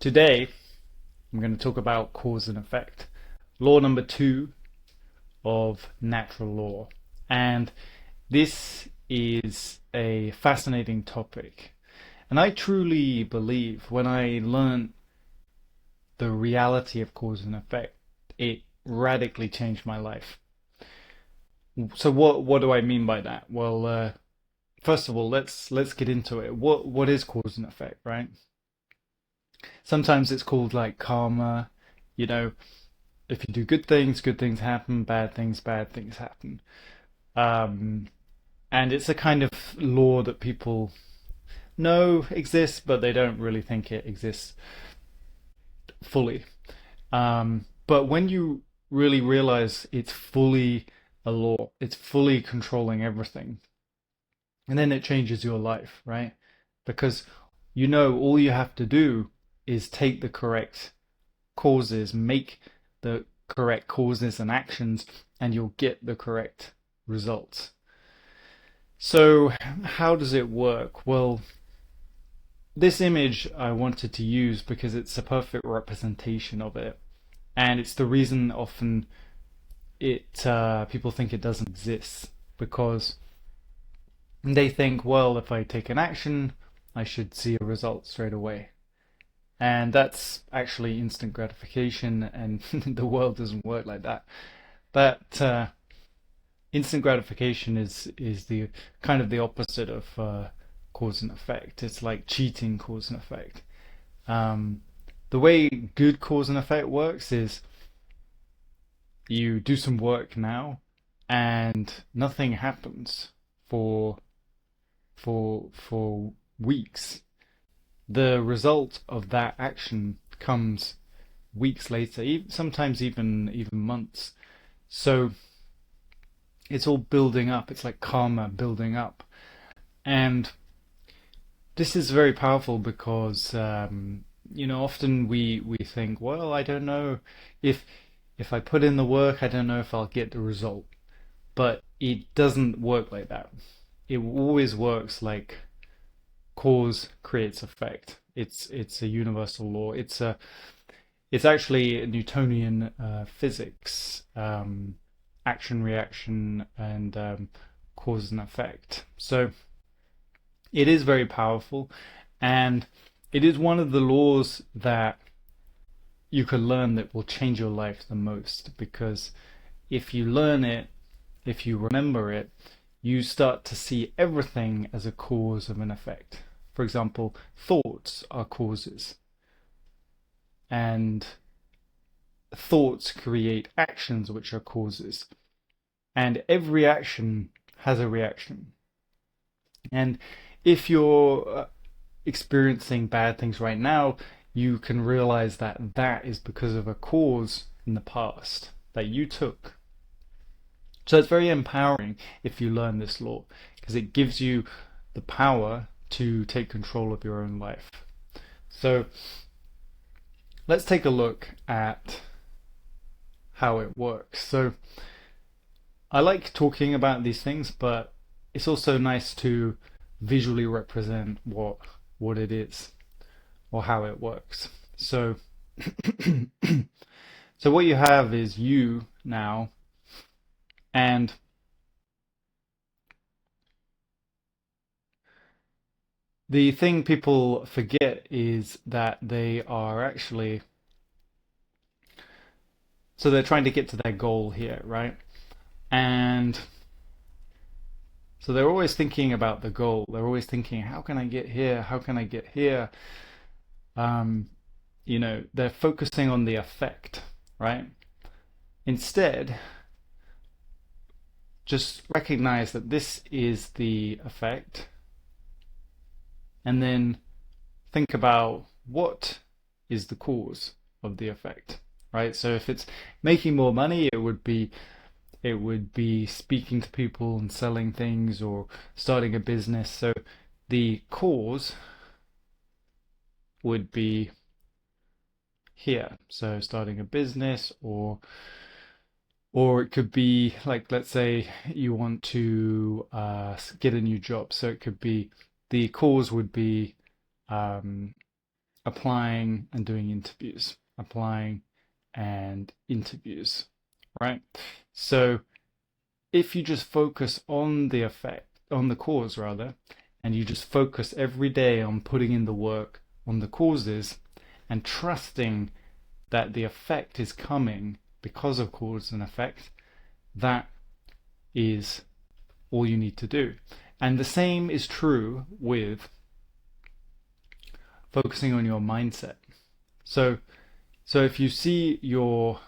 Today, I'm going to talk about cause and effect. Law number two of natural law. And this is a fascinating topic. And I truly believe when I learned the reality of cause and effect, it radically changed my life. So what do I mean by that? Well, first of all, let's get into it. What is cause and effect, right? Sometimes it's called like karma, you know, if you do good things happen, bad things happen. Um, and it's a kind of law that people know exists, but they don't really think it exists fully. But when you really realize it's fully a law, it's fully controlling everything, and then it changes your life, right? Because you know all you have to do is take the correct causes, make the correct causes and actions, and you'll get the correct results. So, how does it work? Well, this image I wanted to use because it's a perfect representation of it, and it's the reason often it people think it doesn't exist because they think, well, if I take an action, I should see a result straight away. And that's actually instant gratification, and the world doesn't work like that. But instant gratification is the kind of the opposite of cause and effect. It's like cheating cause and effect. Um, the way good cause and effect works is you do some work now, and nothing happens for for weeks. The result of that action comes weeks later, sometimes even months. So it's all building up. It's like karma building up. And this is very powerful because often we think, well, I don't know if if I put in the work, I don't know if I'll get the result. But it doesn't work like that. It always works like cause creates effect. It's a universal law. It's actually Newtonian physics, action reaction and cause and effect. So it is very powerful, and it is one of the laws that you can learn that will change your life the most because if you learn it, if you remember it, you start to see everything as a cause of an effect. For example, thoughts are causes, and thoughts create actions which are causes, and every action has a reaction. And if you're experiencing bad things right now, you can realize that that is because of a cause in the past that you took. So it's very empowering if you learn this law because it gives you the power to take control of your own life. So let's take a look at how it works. So I like talking about these things, but it's also nice to visually represent what it is or how it works. So so what you have is you now, and the thing people forget is that they are actually so they're trying to get to their goal here, right? And so they're always thinking about the goal. They're always thinking, how can I get here? How can I get here? Um, they're focusing on the effect, right? Instead, just recognize that this is the effect, and then think about what is the cause of the effect, right? So if it's making more money, it would be speaking to people and selling things or starting a business. So the cause would be here. So starting a business or it could be like, let's say you want to get a new job. So it could be the cause would be um, applying and doing interviews, applying and interviews, right? So if you just focus on the effect, on the cause rather, and you just focus every day on putting in the work on the causes and trusting that the effect is coming because of cause and effect, that is all you need to do. And the same is true with focusing on your mindset. So if you see yourself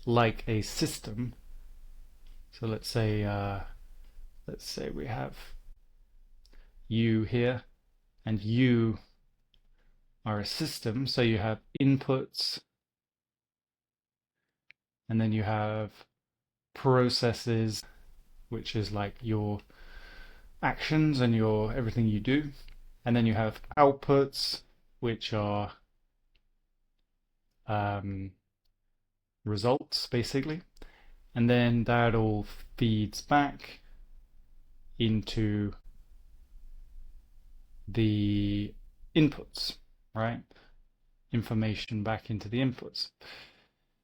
like a system, so let's say we have you here, and you are a system. So you have inputs, and then you have processes, which is like your actions and your everything you do, and then you have outputs, which are results basically, and then that all feeds back into the inputs, right? Information back into the inputs.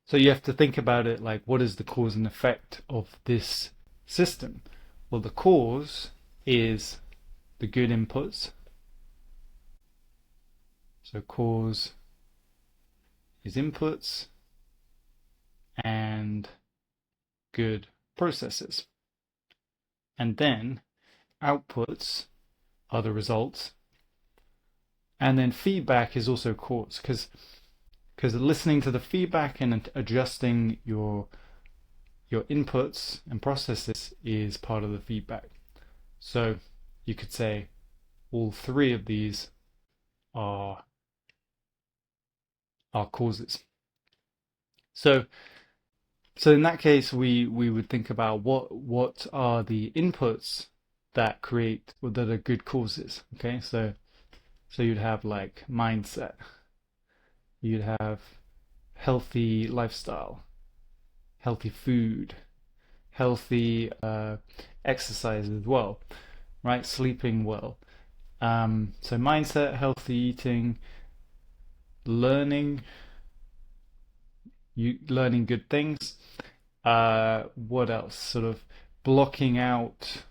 So you have to think about it like, what is the cause and effect of this system? Well, the cause is the good inputs. So cause is inputs and good processes. And then outputs are the results. And then feedback is also cause, because listening to the feedback and adjusting your inputs and processes is part of the feedback. So you could say all three of these are causes. So in that case, we would think about what are the inputs that are good causes. Okay, so you'd have like mindset, you'd have healthy lifestyle, healthy food, healthy exercise as well, right? Sleeping well. So mindset, healthy eating, learning good things. What else? Sort of blocking out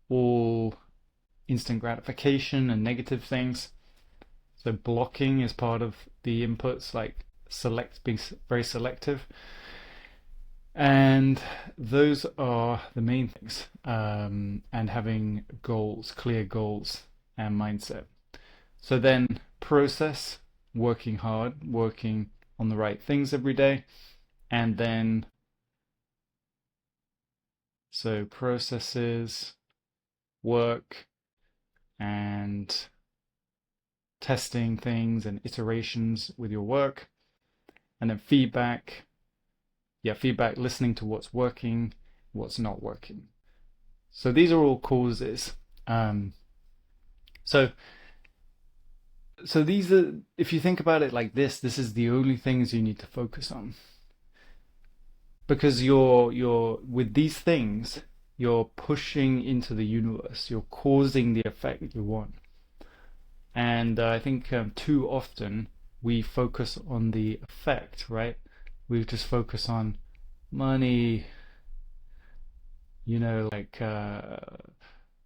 all instant gratification and negative things. So blocking is part of the inputs, like being very selective. And those are the main things. And having goals, clear goals and mindset. So then process, working hard, working on the right things every day. And then, so processes, work, and testing things and iterations with your work. And then feedback, listening to what's working, what's not working. So these are all causes. So these are, if you think about it like this is the only things you need to focus on. Because you're with these things, you're pushing into the universe, you're causing the effect you want. And I think too often we focus on the effect, right? We just focus on money, like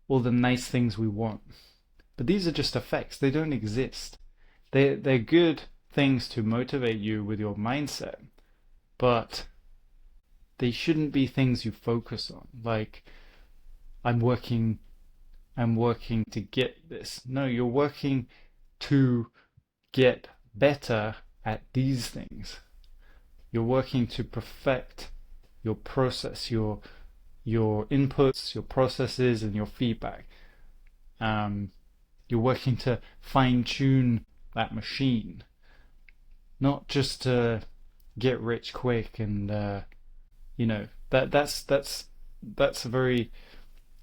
all the nice things we want. But these are just effects. They don't exist. They're good things to motivate you with your mindset, but they shouldn't be things you focus on. Like, I'm working to get this. No, you're working to get better at these things. You're working to perfect your process, your inputs, your processes, and your feedback. You're working to fine-tune that machine, not just to get rich quick. And that's a very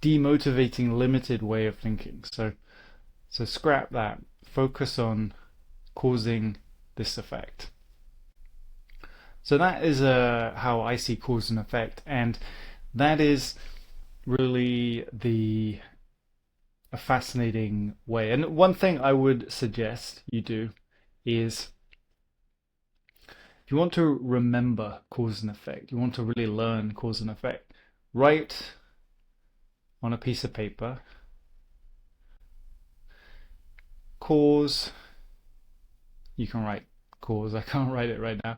demotivating, limited way of thinking. So scrap that. Focus on causing this effect. So that is how I see cause and effect, and that is really the a fascinating way. And one thing I would suggest you do is, if you want to remember cause and effect, you want to really learn cause and effect, write on a piece of paper cause. You can write cause, I can't write it right now,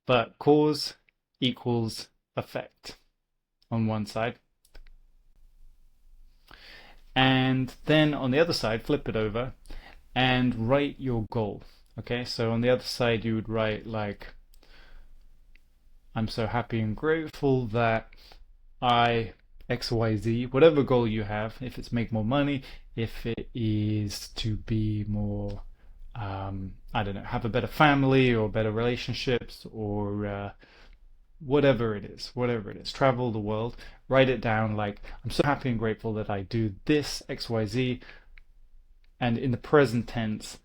but cause equals effect on one side. And then on the other side, flip it over and write your goal. Okay, so on the other side, you would write like, I'm so happy and grateful that I XYZ, whatever goal you have, if it's make more money, if it is to be more, I don't know, have a better family or better relationships or whatever it is, travel the world, write it down like, I'm so happy and grateful that I do this XYZ, and in the present tense,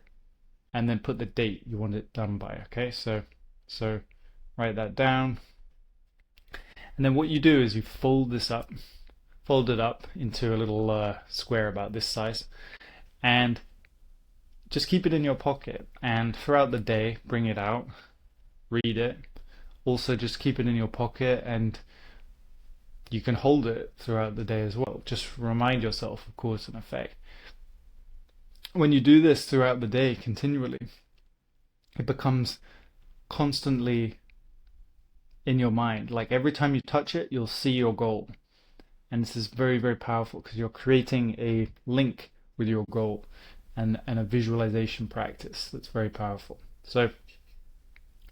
and then put the date you want it done by. Okay, so write that down, and then what you do is you fold it up into a little square about this size, and just keep it in your pocket, and throughout the day bring it out, read it. Also just keep it in your pocket, and you can hold it throughout the day as well. Just remind yourself of cause and effect. When you do this throughout the day continually, it becomes constantly in your mind. Like every time you touch it, you'll see your goal. And this is very, very powerful because you're creating a link with your goal and a visualization practice that's very powerful. So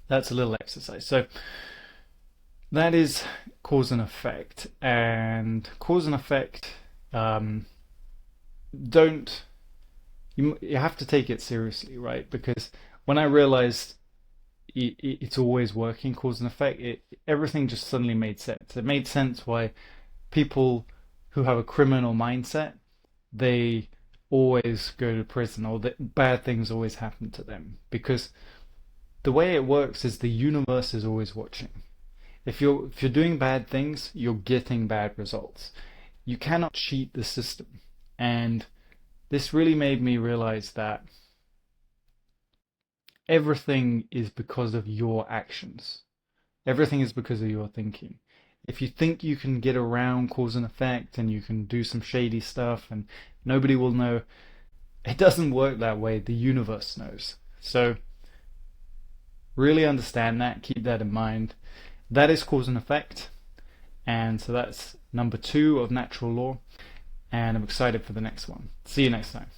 that's a little exercise. So that is cause and effect. And cause and effect, don't you have to take it seriously, right? Because when I realized it's always working, cause and effect, everything just suddenly made sense. It made sense why people who have a criminal mindset, they always go to prison, or that bad things always happen to them, because the way it works is the universe is always watching. If you're doing bad things, you're getting bad results. You cannot cheat the system. And this really made me realize that everything is because of your actions. Everything is because of your thinking. If you think you can get around cause and effect and you can do some shady stuff and nobody will know, it doesn't work that way. The universe knows. So really understand that, keep that in mind. That is cause and effect. And so that's number 2 of natural law. And I'm excited for the next one. See you next time.